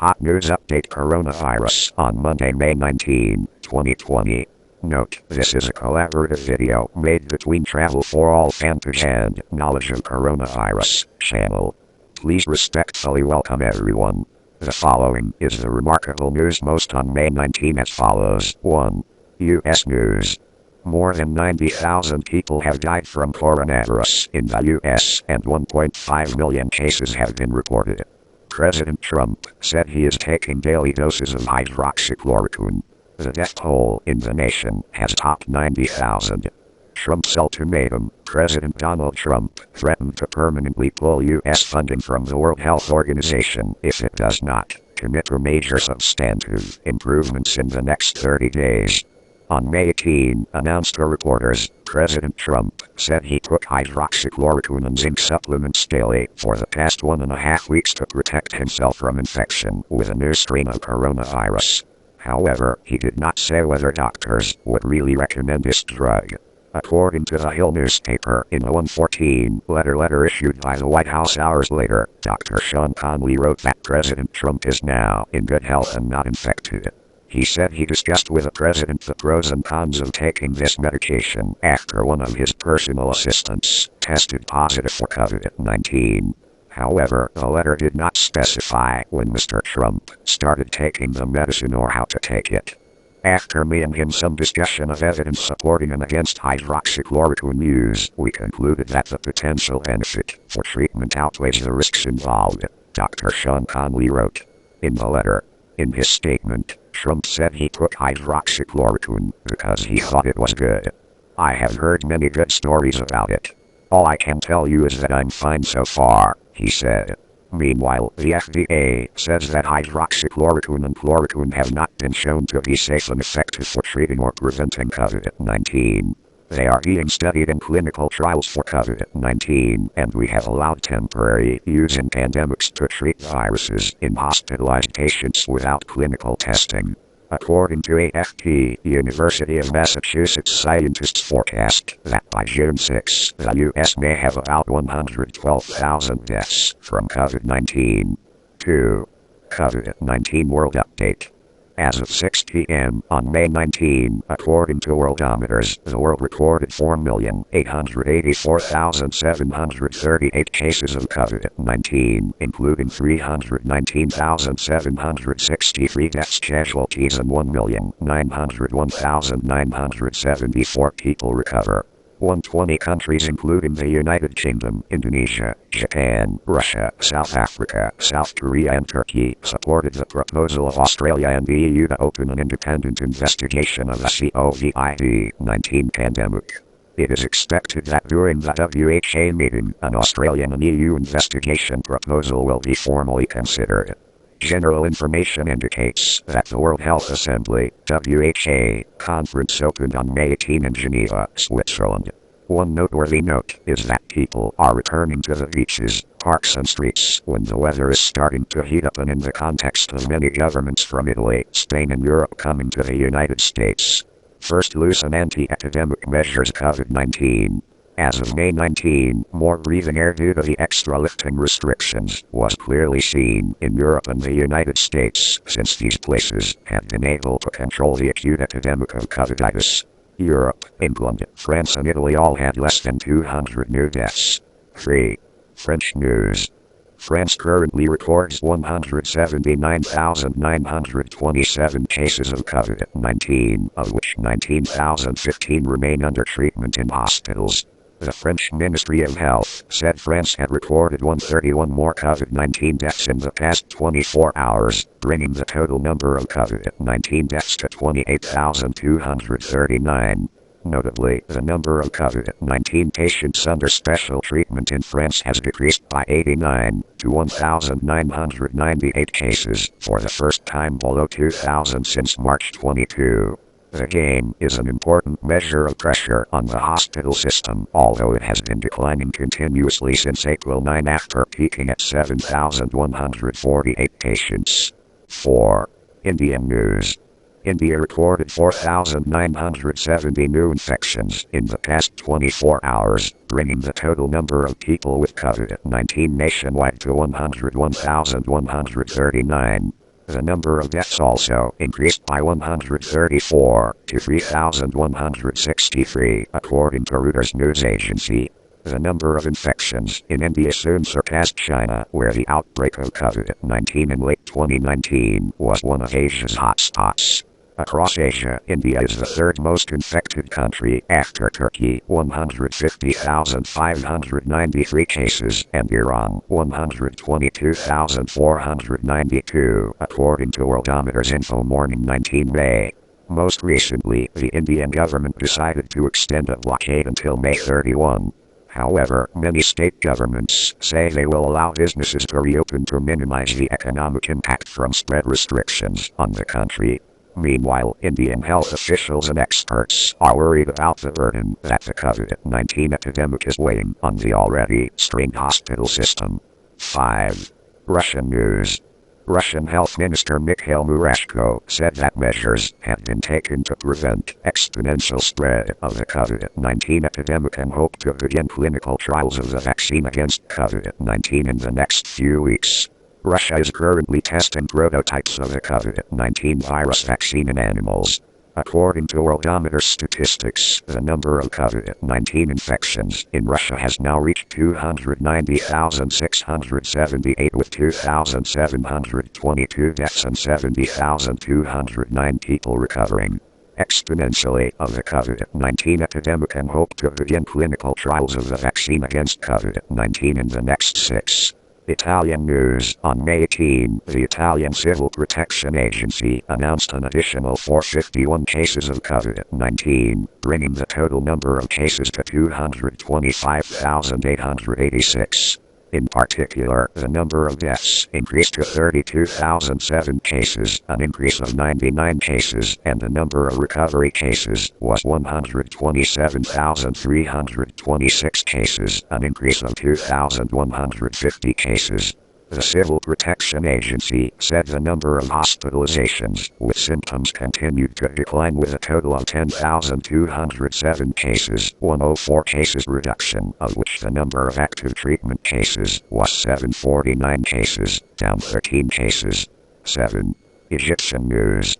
Hot News Update Coronavirus on Monday, May 19, 2020. Note, this is a collaborative video made between Travel for All Fanpage and Knowledge of Coronavirus channel. Please respectfully welcome everyone. The following is the remarkable news most on May 19 as follows. 1. U.S. News. More than 90,000 people have died from coronavirus in the U.S. and 1.5 million cases have been reported. President Trump said he is taking daily doses of hydroxychloroquine. The death toll in the nation has topped 90,000. Trump's ultimatum. President Donald Trump threatened to permanently pull U.S. funding from the World Health Organization if it does not commit to major substantive improvements in the next 30 days. On May 18, announced to reporters, President Trump said he took hydroxychloroquine and zinc supplements daily for the past 1.5 weeks to protect himself from infection with a new strain of coronavirus. However, he did not say whether doctors would really recommend this drug. According to the Hill newspaper, in a 114 letter issued by the White House hours later, Dr. Sean Conley wrote that President Trump is now in good health and not infected. He said he discussed with the president the pros and cons of taking this medication after one of his personal assistants tested positive for COVID-19. However, the letter did not specify when Mr. Trump started taking the medicine or how to take it. After me and him some discussion of evidence supporting and against hydroxychloroquine use, we concluded that the potential benefit for treatment outweighs the risks involved, Dr. Sean Conley wrote in the letter. In his statement, Trump said he took hydroxychloroquine because he thought it was good. I have heard many good stories about it. All I can tell you is that I'm fine so far, he said. Meanwhile, the FDA says that hydroxychloroquine and chloroquine have not been shown to be safe and effective for treating or preventing COVID-19. They are being studied in clinical trials for COVID-19, and we have allowed temporary use in pandemics to treat viruses in hospitalized patients without clinical testing. According to AFP, University of Massachusetts scientists forecast that by June 6, the U.S. may have about 112,000 deaths from COVID-19. 2. COVID-19 World Update. As of 6 p.m. on May 19, according to Worldometers, the world recorded 4,884,738 cases of COVID-19, including 319,763 deaths, casualties, and 1,901,974 people recover. 120 countries including the United Kingdom, Indonesia, Japan, Russia, South Africa, South Korea and Turkey supported the proposal of Australia and the EU to open an independent investigation of the COVID-19 pandemic. It is expected that during the WHO meeting, an Australian and EU investigation proposal will be formally considered. General information indicates that the World Health Assembly (WHO) conference opened on May 18 in Geneva, Switzerland. One noteworthy note is that people are returning to the beaches, parks and streets when the weather is starting to heat up, and in the context of many governments from Italy, Spain and Europe coming to the United States. First loosen anti-epidemic measures COVID-19. As of May 19, more breathing air due to the extra lifting restrictions was clearly seen in Europe and the United States, since these places had been able to control the acute epidemic of COVID-19. Europe, England, France and Italy all had less than 200 new deaths. 3. French news. France currently records 179,927 cases of COVID-19, of which 19,015 remain under treatment in hospitals. The French Ministry of Health said France had recorded 131 more COVID-19 deaths in the past 24 hours, bringing the total number of COVID-19 deaths to 28,239. Notably, the number of COVID-19 patients under special treatment in France has decreased by 89 to 1,998 cases, for the first time below 2,000 since March 22. The gain is an important measure of pressure on the hospital system, although it has been declining continuously since April 9 after peaking at 7,148 patients. 4. Indian news. India recorded 4,970 new infections in the past 24 hours, bringing the total number of people with COVID-19 nationwide to 101,139. The number of deaths also increased by 134 to 3,163, according to Reuters news agency. The number of infections in India soon surpassed China, where the outbreak of COVID-19 in late 2019 was one of Asia's hotspots. Across Asia, India is the third most infected country after Turkey, 150,593 cases, and Iran, 122,492, according to Worldometer's Info Morning 19 May. Most recently, the Indian government decided to extend a blockade until May 31. However, many state governments say they will allow businesses to reopen to minimize the economic impact from spread restrictions on the country. Meanwhile, Indian health officials and experts are worried about the burden that the COVID-19 epidemic is weighing on the already strained hospital system. 5. Russian news. Russian Health Minister Mikhail Murashko said that measures have been taken to prevent exponential spread of the COVID-19 epidemic and hope to begin clinical trials of the vaccine against COVID-19 in the next few weeks. Russia is currently testing prototypes of the COVID-19 virus vaccine in animals. According to Worldometer statistics, the number of COVID-19 infections in Russia has now reached 290,678 with 2,722 deaths and 70,209 people recovering exponentially of the COVID-19 epidemic and hope to begin clinical trials of the vaccine against COVID-19 in the next 6. Italian news. On May 18, the Italian Civil Protection Agency announced an additional 451 cases of COVID-19, bringing the total number of cases to 225,886. In particular, the number of deaths increased to 32,007 cases, an increase of 99 cases, and the number of recovery cases was 127,326 cases, an increase of 2,150 cases. The Civil Protection Agency said the number of hospitalizations with symptoms continued to decline with a total of 10,207 cases, 104 cases reduction, of which the number of active treatment cases was 749 cases, down 13 cases. 7. Egyptian news.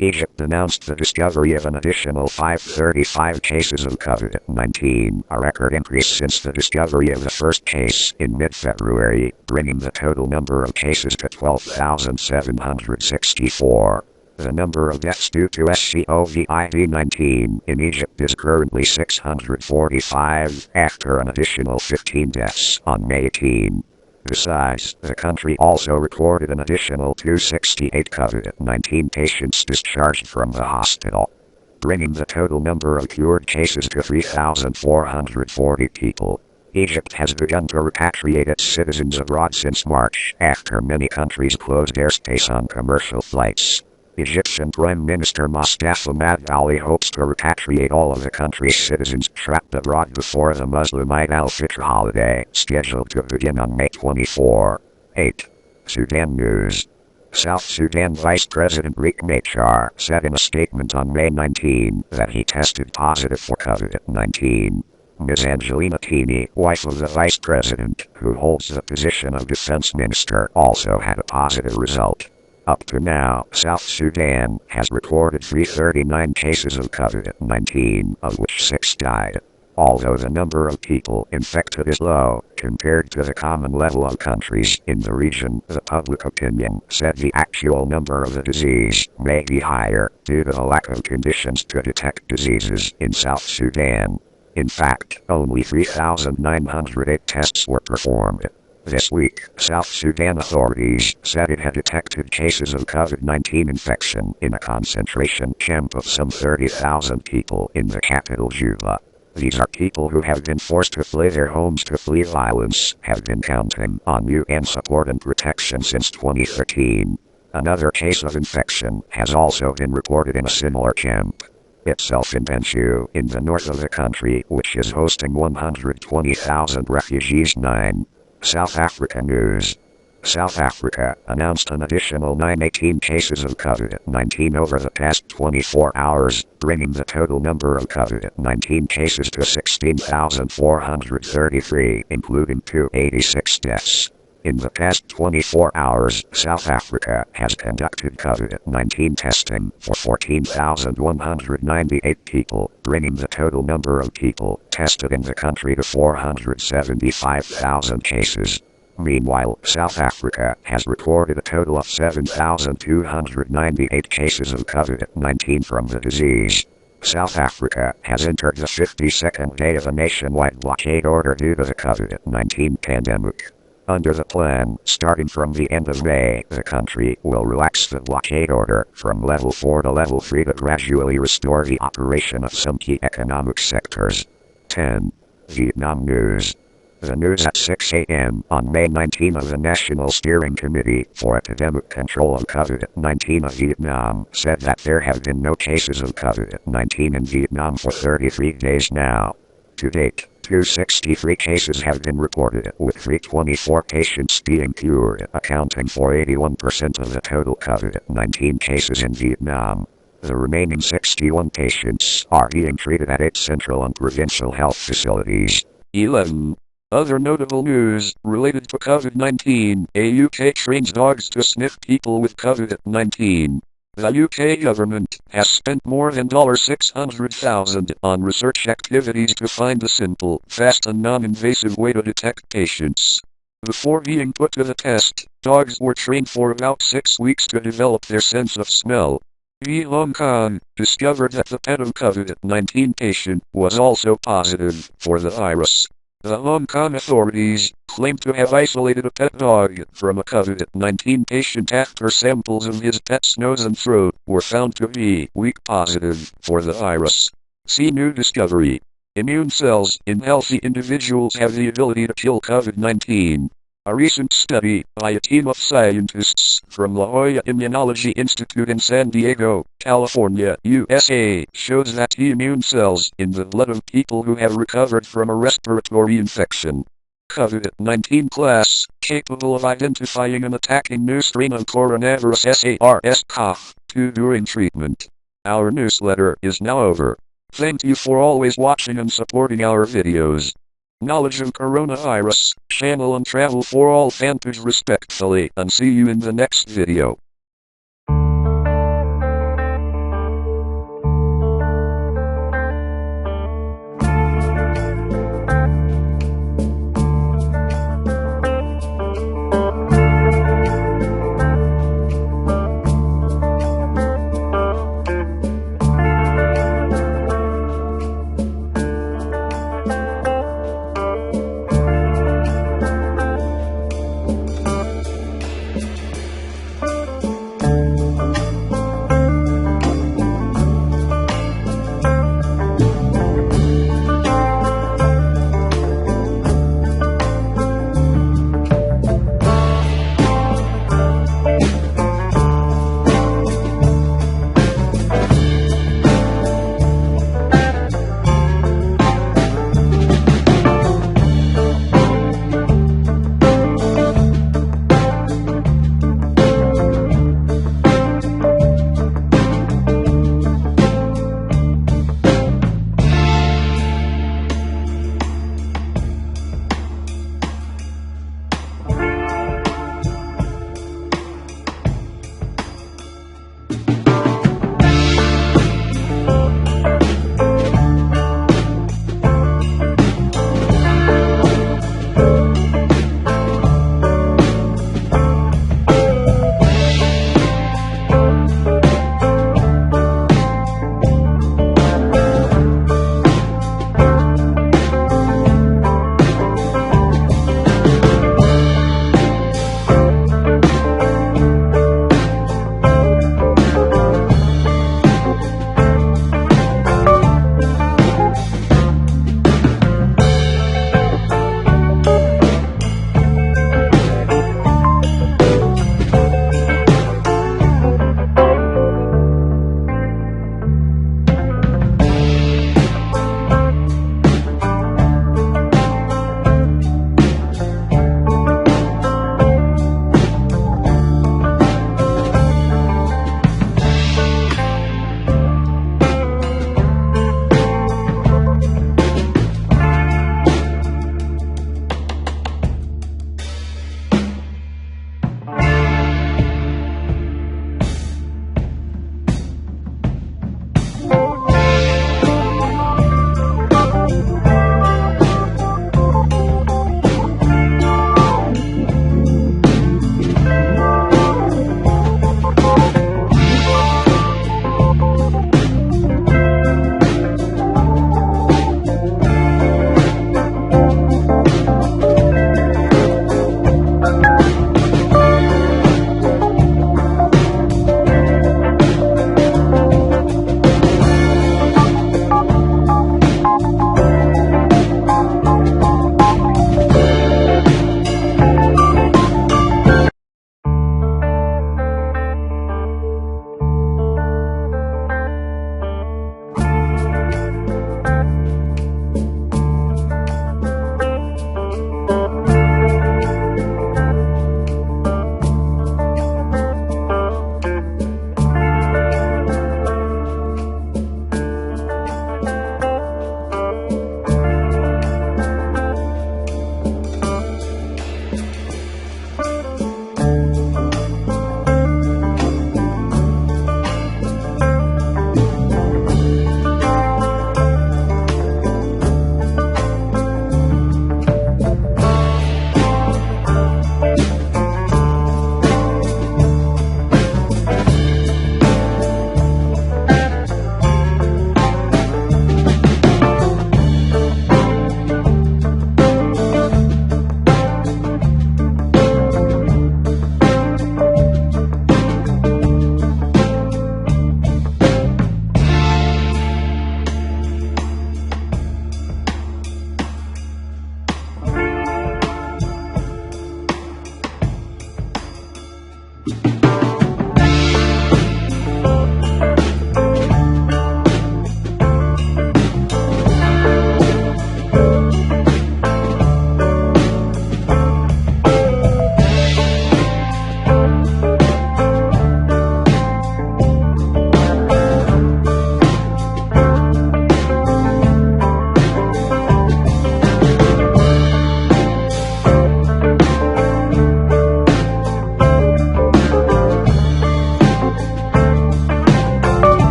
Egypt announced the discovery of an additional 535 cases of COVID-19, a record increase since the discovery of the first case in mid-February, bringing the total number of cases to 12,764. The number of deaths due to COVID-19 in Egypt is currently 645, after an additional 15 deaths on May 18. Besides, the country also recorded an additional 268 COVID-19 patients discharged from the hospital, bringing the total number of cured cases to 3,440 people. Egypt has begun to repatriate its citizens abroad since March, after many countries closed airspace on commercial flights. Egyptian Prime Minister Mustafa Madbouly hopes to repatriate all of the country's citizens trapped abroad before the Muslim Eid al-Fitr holiday, scheduled to begin on May 24. 8. Sudan news. South Sudan Vice President Riek Machar said in a statement on May 19 that he tested positive for COVID-19. Ms. Angelina Tini, wife of the Vice President, who holds the position of Defense Minister, also had a positive result. Up to now, South Sudan has recorded 339 cases of COVID-19, of which 6 died. Although the number of people infected is low, compared to the common level of countries in the region, the public opinion said the actual number of the disease may be higher due to the lack of conditions to detect diseases in South Sudan. In fact, only 3,908 tests were performed. This week, South Sudan authorities said it had detected cases of COVID-19 infection in a concentration camp of some 30,000 people in the capital Juba. These are people who have been forced to flee their homes to flee violence, have been counting on UN support and protection since 2013. Another case of infection has also been reported in a similar camp, itself in Bentiu, in the north of the country, which is hosting 120,000 refugees. 9. South Africa news. South Africa announced an additional 918 cases of COVID-19 over the past 24 hours, bringing the total number of COVID-19 cases to 16,433, including 286 deaths. In the past 24 hours, South Africa has conducted COVID-19 testing for 14,198 people, bringing the total number of people tested in the country to 475,000 cases. Meanwhile, South Africa has recorded a total of 7,298 cases of COVID-19 from the disease. South Africa has entered the 52nd day of a nationwide blockade order due to the COVID-19 pandemic. Under the plan, starting from the end of May, the country will relax the blockade order from level 4 to level 3 to gradually restore the operation of some key economic sectors. 10. Vietnam News. The news at 6 a.m. on May 19 of the National Steering Committee for Epidemic Control of COVID-19 of Vietnam said that there have been no cases of COVID-19 in Vietnam for 33 days now. To date, 263 cases have been reported, with 324 patients being cured, accounting for 81% of the total COVID-19 cases in Vietnam. The remaining 61 patients are being treated at 8 central and provincial health facilities. 11. Other notable news related to COVID-19. A UK trains dogs to sniff people with COVID-19. The UK government has spent more than $600,000 on research activities to find a simple, fast and non-invasive way to detect patients. Before being put to the test, dogs were trained for about 6 weeks to develop their sense of smell. Yi Long Khan discovered that the pet of COVID-19 patient was also positive for the virus. The Hong Kong authorities claim to have isolated a pet dog from a COVID-19 patient after samples of his pet's nose and throat were found to be weak positive for the virus. See new discovery. Immune cells in healthy individuals have the ability to kill COVID-19. A recent study by a team of scientists from La Jolla Immunology Institute in San Diego, California, USA, shows that T immune cells in the blood of people who have recovered from a respiratory infection. COVID-19 class, capable of identifying and attacking new strain of coronavirus SARS-CoV-2 during treatment. Our newsletter is now over. Thank you for always watching and supporting our videos. Knowledge of Coronavirus, channel and travel for all fanpage respectfully, and see you in the next video.